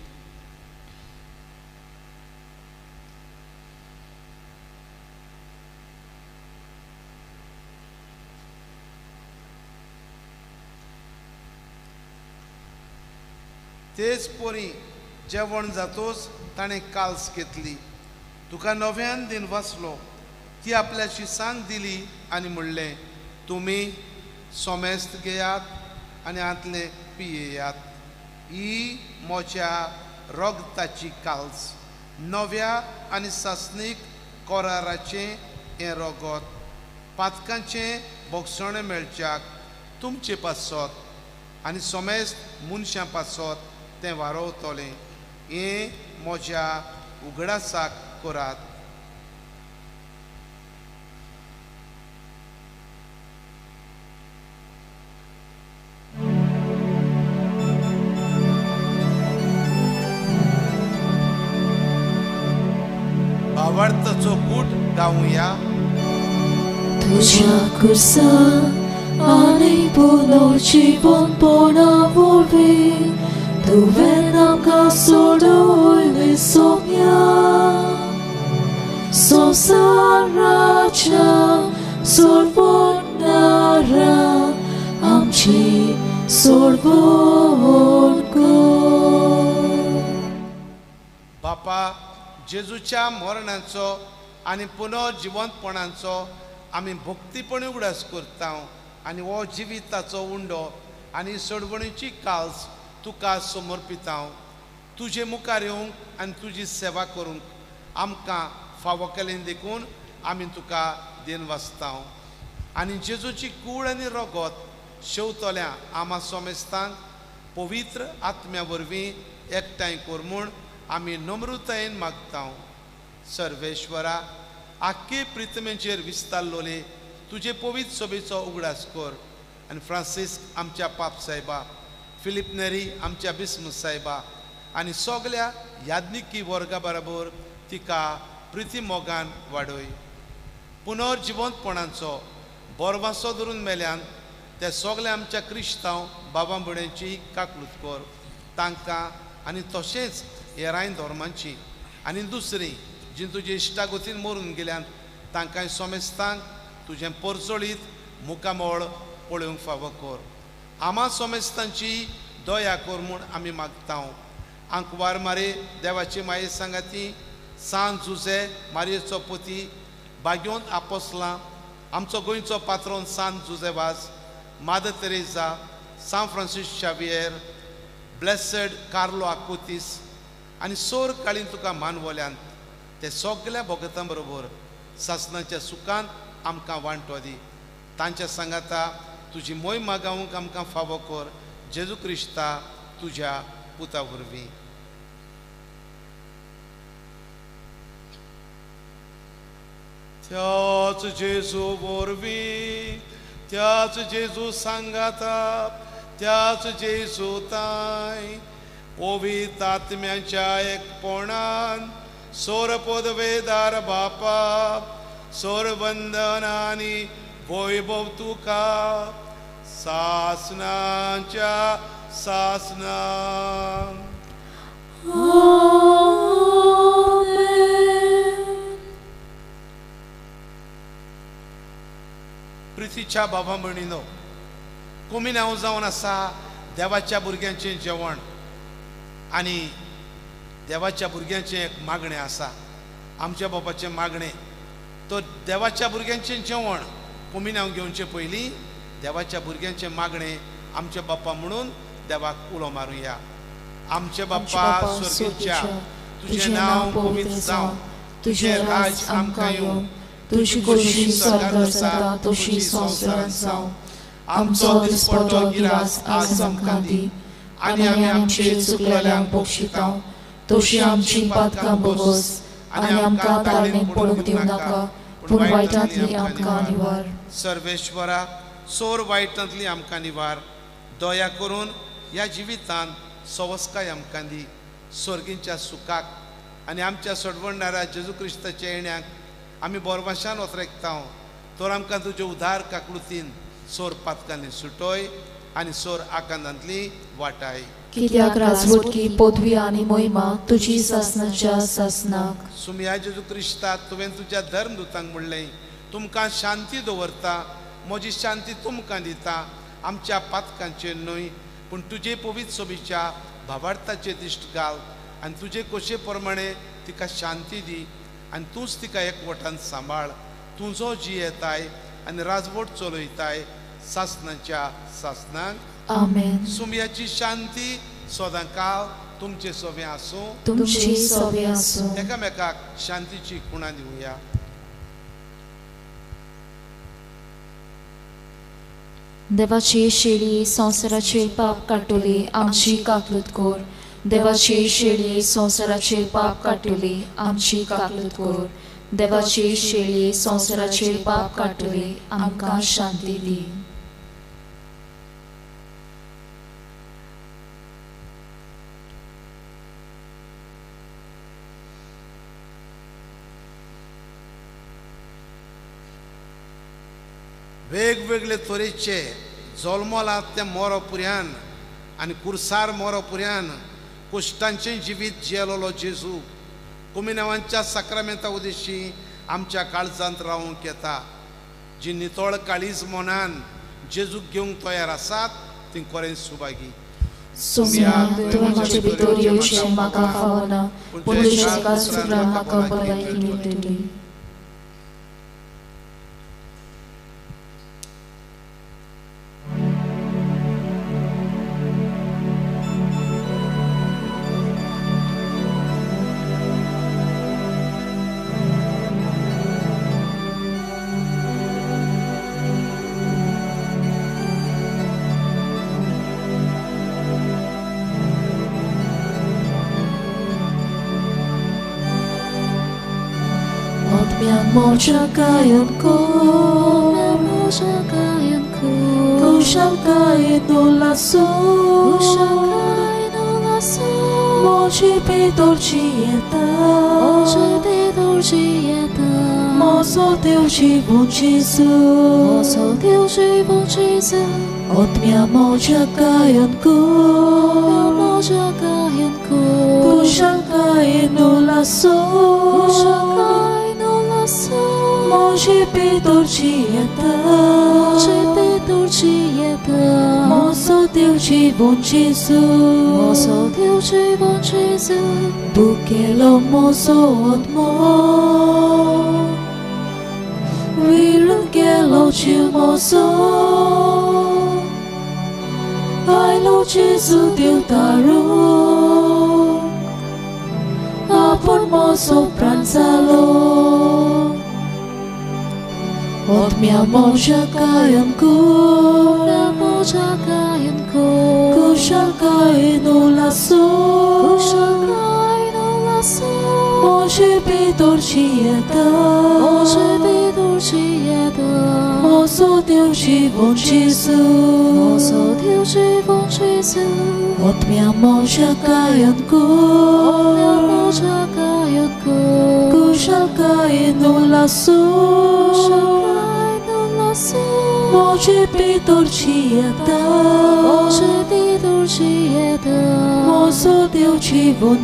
तेच पोरी जेवण जातोच ताणें काल्स घेतली तुका नव्यान दिन वाचलो ती आपल्या शिसांक दिली आनी म्हणलें तुमी सोमेस्त घेयात आनी आतले पियेयात ही मोच्या रगताची काल्स नव्या आनी सासणीक कोराराचें हें रगत पातकांचें भोगसणें मेळच्याक तुमचे पासत आनी सोमेस्त मनशां पासत तें वारोवतलें हें म्हज्या उगडासाक करात भावार्थाचो कूट गावुया तुझ्या कुर्सा आनी पुनर्जीवनपणा वरवीं तुवें आमकां सोडून सोम्या संवसाराच्या सोडवणारा आमची सोडवण कर बापा जेजूच्या मरणाचो आनी पुनर्जिवंतपणाचो आमी भक्तीपणी उगडास करता आनी हो जिविताचो उंडो आनी सोडवणीची काल्स तुका समर्पिता तुजे मुखार येवंक आनी तुजी सेवा करूंक आमकां फावो केलें देखून आमी तुका देन वाचता आनी जेजूची कूड आनी रगत शेवतल्या आमा सोमेस्तांक पवित्र आत्म्या वरवीं एकठांय कर म्हूण आमी नम्रतायेन मागता सर्वेश्वरा आख्खे प्रितमेचेर विस्तारलोले तुजे पवित्र सभेचो उगडास कर आनी फ्रांसीस आमच्या पाप सायबा फिलिप नेरी आमच्या बिस्मस सायबा आनी सगल्या याज्ञिकी वर्गा बरोबर तिका प्रिती मोगान वाडय पुनर्जिवंतपणाचो बोरवासो धरून मेल्यान ते सगल्या आमच्या क्रिस्तांव बाबा भयणींची काकलूत कर तांकां आनी तशेंच हेराय धर्मांची आनी दुसरी जी तुजे इश्टागतीन मरून गेल्यान तांकां सोमेस्तांक तुजें परचोळीत मुखामोळ पळोवंक फावो कर आमा सोमेस्तांची दया कर म्हूण आमी मागता आंकवार मारे देवाची माये सांगाती सान जुजे मारयेचो पती भाग्यवंत आपोसलां आमचो गोंयचो पात्रोन सान जुजेवास मादर तेरेसा सान Francis Xavier blessed Carlo Acutis आनी सोर काळीन तुका मानवल्यान ते सगल्या भोगतां बरोबर सासणाच्या सुखांत आमकां वांटो दी तांच्या सांगाता तुजी मोय मागावंक आमकां फावो कर जेजू क्रिस्ता तुज्या पुता वरवीं त्याच जेजू वरवीं त्याच जेजू सांगाता त्याच जेजू ताय पवित्र आत्म्याच्या एकपणान सोर पदवेदार बापा सोर वंदनानी वैभव तुका सासनाच्या सासना प्रितीच्या बाबा भयणीनो कुमीन हांव जावन आसा देवाच्या भुरग्यांचें जेवण आनी देवाच्या भुरग्यांचें एक मागणें आसा आमच्या बापाचें मागणें तो देवाच्या भुरग्यांचें जेवण कुमीन हांव घेवचे पयलीं देवाच्या भुरग्यांचें मागणें आमचे बाप्पा म्हणून देवाक उलो मारुया आमचे बाप्पा स्वर्गीच्या तुजें नांव पवित्र जावं तुजें राज आमकां येवं तुझी कुशी स्वर्गार जाता तशी संवसारांत जावं. आमचो दिसपटो गिरास आज आमकां दी, आनी आमी आमचे चुकलेल्यांक बक्षितांव. तशी आमची पातकां बगोस, आनी आमकां तारणेक पडूंक दिवं नाका, पूण वायटांतली आमकां निवार. सर्वेश्वरा, सोर वायटांतली आमकां निवार. दया करून ह्या जिवितांत सवस्काय आमकां दी. स्वर्गींच्या सुखाक आनी आमच्या सोडवणाऱ्या जेजू क्रिस्ताच्या येण्याक आमी बोरवाशान वतरेकतांव. तर आमकां तुज्या उदार काकळुतीन सोर पातकांनी सुटोय आनी सोर आकांतांतली वाटाय. कित्याक राजवटकी पदवी आनी मोहिमा तुजी सासणाच्या सासनाक. सुमया जेजू क्रिस्ता, तुवें तुज्या धर्मदुतांक म्हणलें, तुमकां शांती दवरता, म्हजी शांती तुमकां दिता. आमच्या पातकांचेर न्हय पूण तुजे पवित्र सोबीच्या भावार्थाचेर दिश्ट घाल, आनी तुजे कोशे प्रमाणे तिका शांती दी, आनी तूंच तिका एकवटान सांबाळ. तुजो जी येताय आनी राजवट चलयताय सासनाच्या सासनाक. आमेन. सुमयाची शांती सदांकाळ तुमचे सोबे आसूं. तुमची सोबे आसूं. एकामेकाक शांतीची खुणां दिवया. देवाची शेळी संवसाराचेर पाप काडटली आमची काकलूत कोर. देवाची शेळी संवसाराचेर पाप काडटली आमची काकलूत कोर. देवाची शेळी संवसाराचेर पाप काडटली आमकां शांती दी. वेगवेगळे तरेचे जल्मलात ते मोरोपुऱ्यान आनी कुर्सार मोरोपुऱ्यान कुश्टांचें जिवीत जियेलोलो जेजू कुमिनांवांच्या साक्रामेंता उदेशी आमच्या काळजांत रावूंक येता. जी नितळ काळीज मनान जेजूक घेवंक तयार आसात ती खरेंच सुभागी. सुमया, तुवें म्हजे भितर येवचें म्हाका फावना, पूण तुज्या काळजांतल्यान म्हाका भलायकी मेळटली. Moczekają Kuszalkaj do lasu Moci pedorcieta Mozo Deus bom Jesus Odmia moczekają Kuszalkaj do lasu Moci pedorcieta Mozo Deus bom Jesus Bukelo mozo odmo Wirungelo ci mozo Ai lo Jesus Deus taru Apun mozo pranzalo Od mia moczekają Kuszalkaj do lasu Moci pedorcieta Mozo Deus bom Jesus Od mia moczekają Kuszalkaj do lasu Moci pedorcieta Mozo Deus bom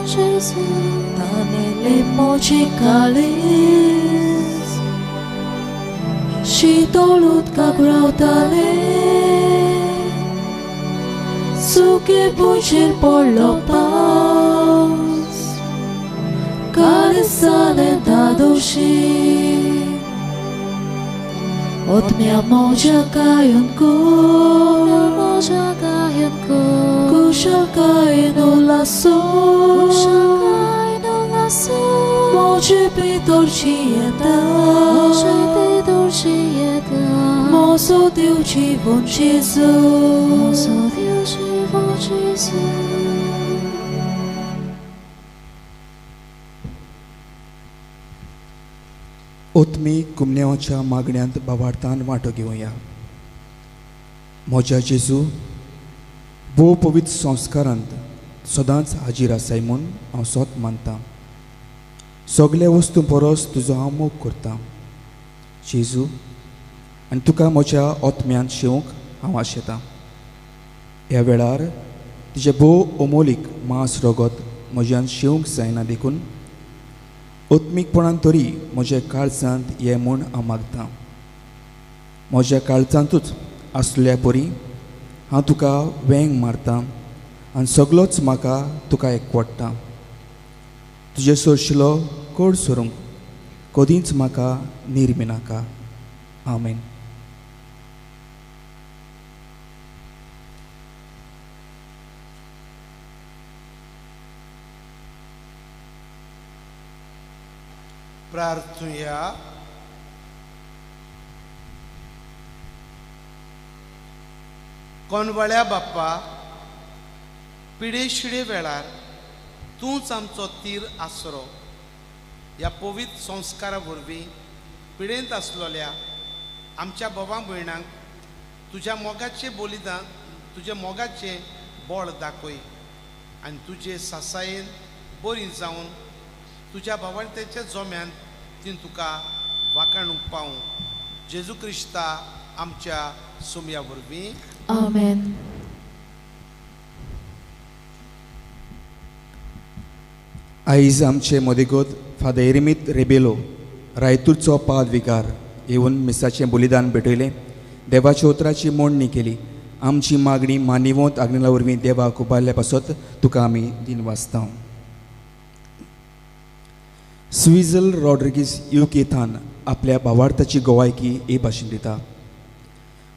Jesus Tanele moci kalis Și dolut ca grautale Suke bucir por lo paz Care sale da duši Od mia moczekają Kuszalkaj do lasu Moje pedorcieta, mozo Deus te bom Jesus, ओतमी कुमन्याच्या मागण्यांत भावार्थान वांटो घेवया. म्हज्या जेजू, भोव पवित्र संस्कारांत सदांच हाजीर आसाय म्हूण हांव सोत मानतां. सगळे वस्तू परस तुजो हांव मोग करतां जेजू, आनी तुका म्हज्या ओतम्यान शिवूंक हांव आशेतां. ह्या वेळार तुजें भोव अमोलीक मांस रगत म्हज्यान शिवूंक जायना देखून ओत्मीकपणान तरी म्हज्या काळजांत ये म्हूण हांव मागतां. म्हज्या काळजांतूच आसल्या परी हांव तुका वेंग मारतां आनी सगळोच म्हाका तुका एकवटता. तुजे सोरशिलो कोड सोरूंक कदींच म्हाका निर्मिनाका. आमेन. प्रार्थुया. कोणवळ्या बाप्पा, पिडे शिडे वेळार तूंच आमचो तीर आसरो. ह्या पवित्र संस्कारा वरवीं पिडेंत आसलोल्या आमच्या भावां भयणांक तुज्या मोगाचें बलिदान, तुज्या मोगाचें बळ दाखय आनी तुजे सासायेन बरी जावन तुज्या भावार्थ्याच्या जोम्यान ती तुका वाखाणूंक पावूं. जेजू क्रिस्ता आमच्या सुमया वरवीं. आमेन. आयज आमचे मदेगोत फादर एरमित रेबेलो रायतूरचो पाद विकार येवन मिसाचें बलिदान भेटयलें. देवाच्या उतराची मोडणी केली. आमची मागणी मानिवंत आग्नेला वरवीं देवाक उबारल्या पासत तुका आमी दिन वाचता. स्विझल रॉड्रिगीस युकेथान आपल्या भावार्थाची गोवायकी हे भाशेन दिता.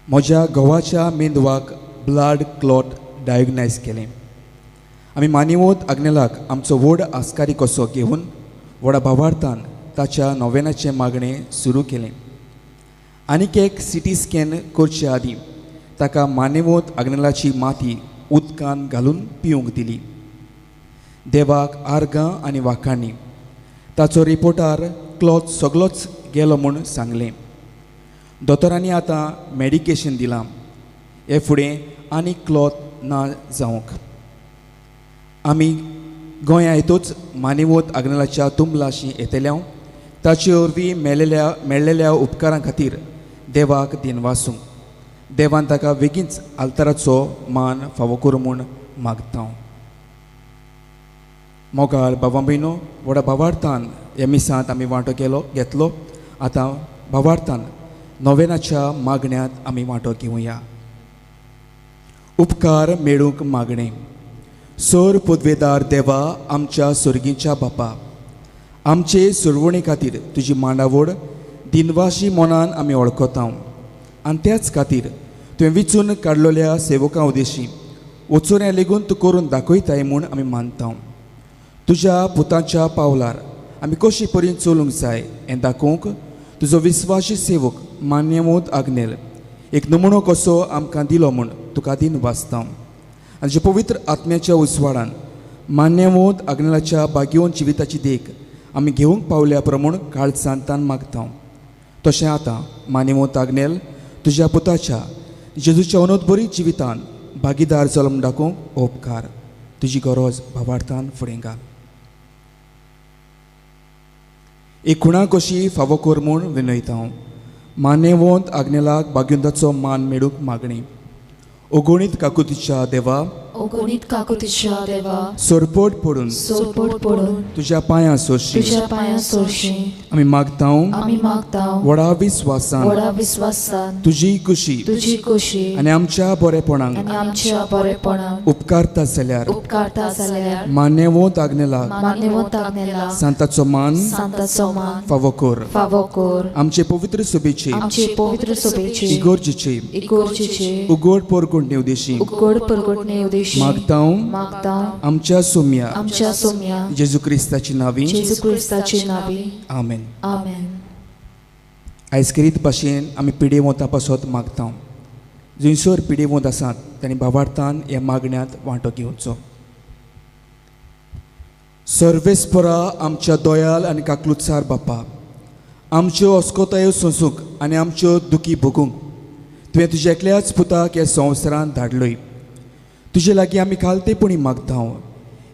म्हज्या घोवाच्या मेंदवाक ब्लड क्लॉट डायग्नायज केलें. आमी मानिवंत आग्नेलाक आमचो व्हड आस्कारी कसो घेवन व्हडा भावार्थान ताच्या नोवेनाचें मागणें सुरू केलें. आनीक एक सिटी स्कॅन करचे आदीं ताका मानिवंत आग्नेलाची माती उदकान घालून पिवंक दिली. देवाक आर्गां आनी वाखाणी. ताचो रिपोर्टार क्लॉथ सगळोच गेलो म्हूण सांगलें. दोतोरांनी आतां मॅडिकेशन दिलां. हे फुडें आनी क्लॉथ ना जावंक. आमी गोंया हेतूच मानिवंत आग्नेलाच्या तुमलाशी येतल्या ताचे वरवीं मेळ्ळेल्या उपकारां खातीर देवाक दिनवासूं. देवान ताका बेगीनच आल्ताराचो मान फावो करूं म्हूण मागता. मोगाळ भावां भयणो, व्हडा भावार्थान ह्या मिसांत आमी वांटो घेतलो. आतां भावार्थान नोवेनाच्या मागण्यांत आमी वांटो घेवया. उपकार मेळूंक मागणें. सोर पदवेदार देवा, आमच्या सर्गीच्या बापा, आमचे सुरवणे खातीर तुजी मांडावळ दिनवाशी मनान आमी वळखता. आनी त्याच खातीर तुवें विचून काडलेल्या सेवकां उदेशी वचोऱ्या लेगून तूं करून दाखयताय म्हूण आमी मानता. तुज्या पुतांच्या पावलार आमी कशी परीन चलूंक जाय हें दाखोवंक तुजो विस्वासी सेवक मान्यवंत आग्नेल एक नमुनो कसो आमकां दिलो म्हूण तुका दिन वाचता. आनी जे पवित्र आत्म्याच्या उजवाडान मान्यवंत आग्नेलाच्या भाग्यवंत जिविताची देख आमी घेवंक पावल्या प्रमाण काळजांतान मागता. तशें आतां मान्यवंत आग्नेल तुज्या पुताच्या जेजूच्या अनोदबरी जिवितान भागीदार जल्म दाखोवंक उपकार. तुजी गरज भावार्थान फुडें घाल. एक खुणा कशी फावो कर म्हूण विनयता. मान्यवंत आग्नेलाक भाग्यवंताचो मान मेळूंक मागणी. ओगोणीत काकुतीच्या देवा, ओगोणीत काकुतीच्या देवा, सोरपोट पडून तुज्या पांयां सोरशी आमी मागता. व्हडा विस्वासान तुजी कुशी आनी आमच्या बरेपणाक उपकारता जाल्यार मान्यवंत आग्नेलाक सांताचो मान फावो कर. आमचे पवित्र सोबेची इगोर्जेची उगोड परगोडणे उदेशी विशीं मागतां आमच्या सोम्या आमच्या सोम्या जेजू क्रिस्ताची नावी जेजू क्रिस्ताची नावी आमेन. आमेन. आयज करीत भाशेन आमी पिडेवोतां पासत मागता. जंयसर पिडेवोत आसात तांणी भावार्थान ह्या मागण्यांत वांटो घेवचो. सर्वेस्परा आमच्या दोयाल आनी काकलुतसार बापा, आमच्यो अस्कोतायो सोंसूंक आनी आमच्यो दुखी भोगूंक तुवें तुज्या एकल्याच पुताक ह्या संवसारांत धाडलोय. तुजे लागीं आमी खालतेपणी मागता.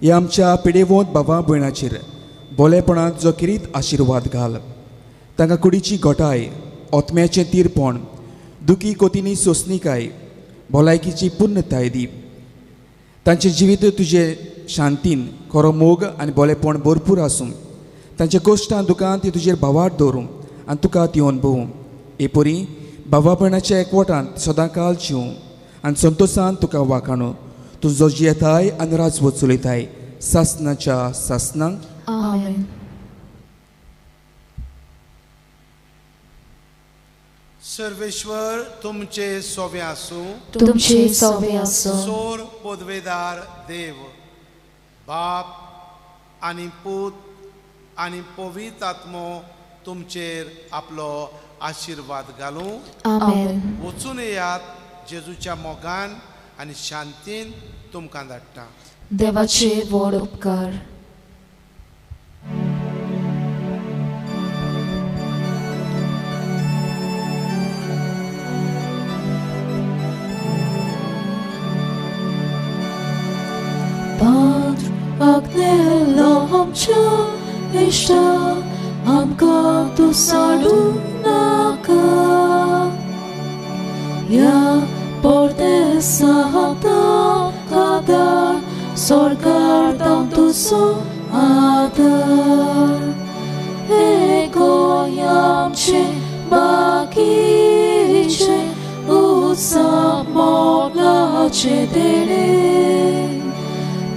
ह्या आमच्या पिडेवोत भावा भयणाचेर बोलेपणांत जो किरीत आशिर्वाद घाल. तांकां कुडीची गोठाय, ओतम्याचें तीरपण, दुखी कोतीनी सोंसणीकाय, भलायकीची पुर्णताय दी. तांचें जिवीत तुजे शांतीन खरो मोग आनी बोलेपण भरपूर आसूं. तांच्या कोश्टां दुखांत ती तुजेर भावार्थ दवरूं आनी तुका ती अनुभवूं. एपोरी भावा भयणाच्या एकवटांत सदांकाल जिवूं आनी संतोशान तुका वाखाणू. तुजो जियेताय आनी राजवट चलयताय सासनाच्या सासनांक. आमेन. सर्वेश्वर तुमचे सोबे आसूं. तुमचे सोबे आसूं. सोर पदवेदार देव, बाप आनी पूत आनी पवित्र आत्मो तुमचेर आपलो आशिर्वाद घालूं. आमेन. वचून येयात. जेजूच्या मोगान आनी शांतीन तुमकां धाडटा. देवाचे व्हड उपकार. Padre Agnello amcia ishta amka tu salunaka ya porte sahata kadar sorgar dam tu so adar ego yamche bakiche usa mola cedere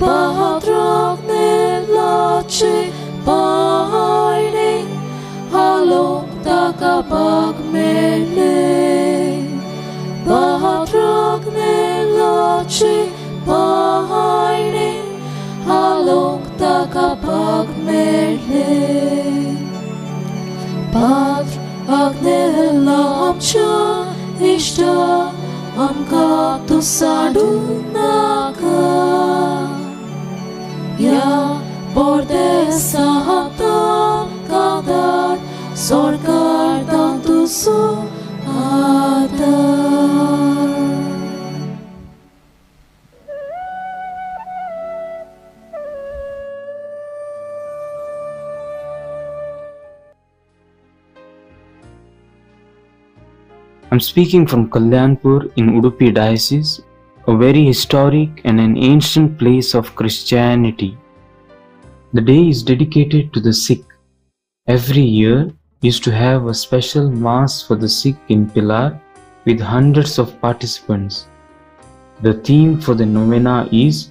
Patrok nelace paine halok takapag mele Patrok nelace paine halok takapag mele Patr agnelapcha ishta amka tu sadunaka Ya borde sahata kadar sorgardan tusu adar. I'm speaking from Kalyanpur in Udupi Diocese, a very historic and an ancient place of Christianity. The day is dedicated to the sick. Every year used to have a special mass for the sick in Pilar with hundreds of participants. The theme for the novena is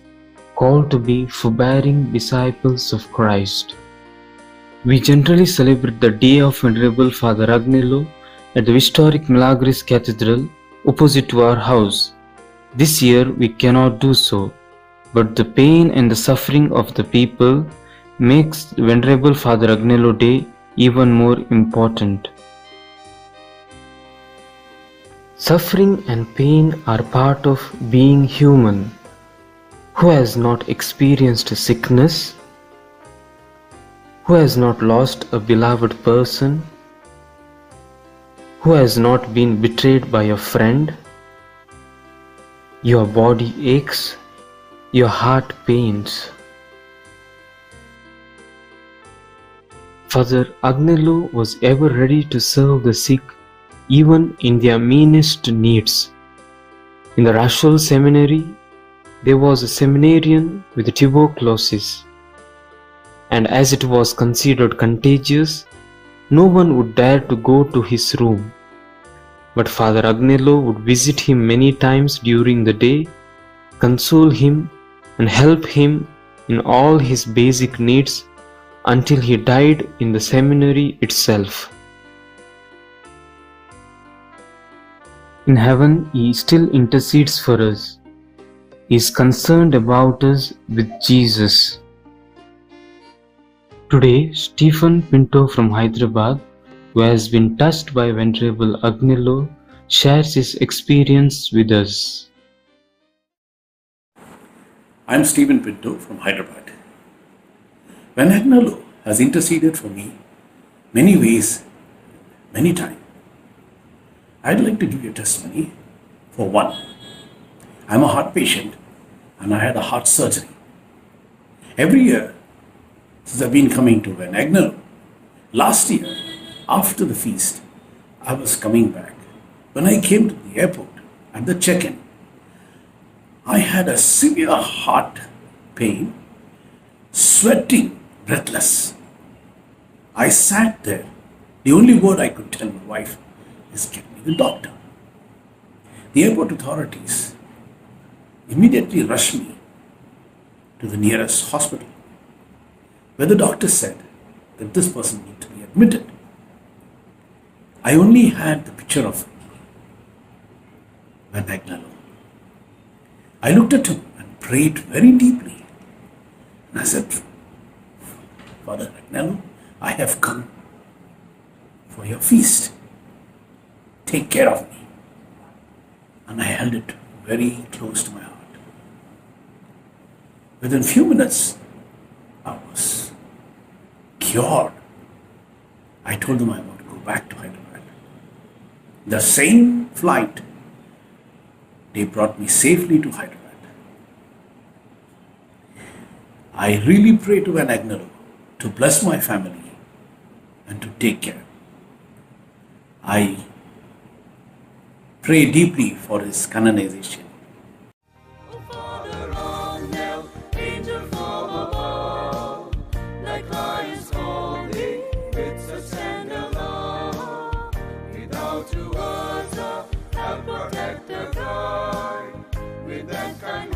called to be forbearing disciples of Christ. We generally celebrate the day of Venerable Father Agnello at the historic Milagres Cathedral opposite to our house. This year we cannot do so, but the pain and the suffering of the people makes the Venerable Father Agnello Day even more important. Suffering and pain are part of being human. Who has not experienced sickness? Who has not lost a beloved person? Who has not been betrayed by a friend? Your body aches, your heart pains. Father Agnello was ever ready to serve the sick even in their meanest needs. In the Rashol Seminary, there was a seminarian with tuberculosis, and as it was considered contagious, no one would dare to go to his room. But Father Agnello would visit him many times during the day, console him and help him in all his basic needs until he died in the seminary itself. In heaven, he still intercedes for us. is concerned about us with Jesus. Today, Stephen Pinto from Hyderabad, who has been touched by Venerable Agnello, shares his experience with us. I'm Stephen Pinto from Hyderabad. When Agnello has interceded for me many ways, many times, I'd like to give you a testimony. For one, I'm a heart patient and I had a heart surgery. Every year since I've been coming to an Agnello, last year after the feast, I was coming back. When I came to the airport at the check-in, I had a severe heart pain, sweating, breathless. I sat there. The only word I could tell my wife is, "Get me the doctor." The airport authorities immediately rushed me to the nearest hospital, where the doctor said that this person needs to be admitted. I only had the picture of Van Agnello. I looked at him and prayed very deeply. And I said, "Father Agnello, I have come for your feast. Take care of me." And I held it very close to my heart. Within few minutes, I was cured. I told them I want to go back to Hyderabad. The same flight, they brought me safely to Hyderabad. I really pray to Van Agnello to bless my family and to take care. I pray deeply for his canonization. Father angel, angel from above, like lions calling, bids us stand alone. Without you as a help, protector, guide, with that kind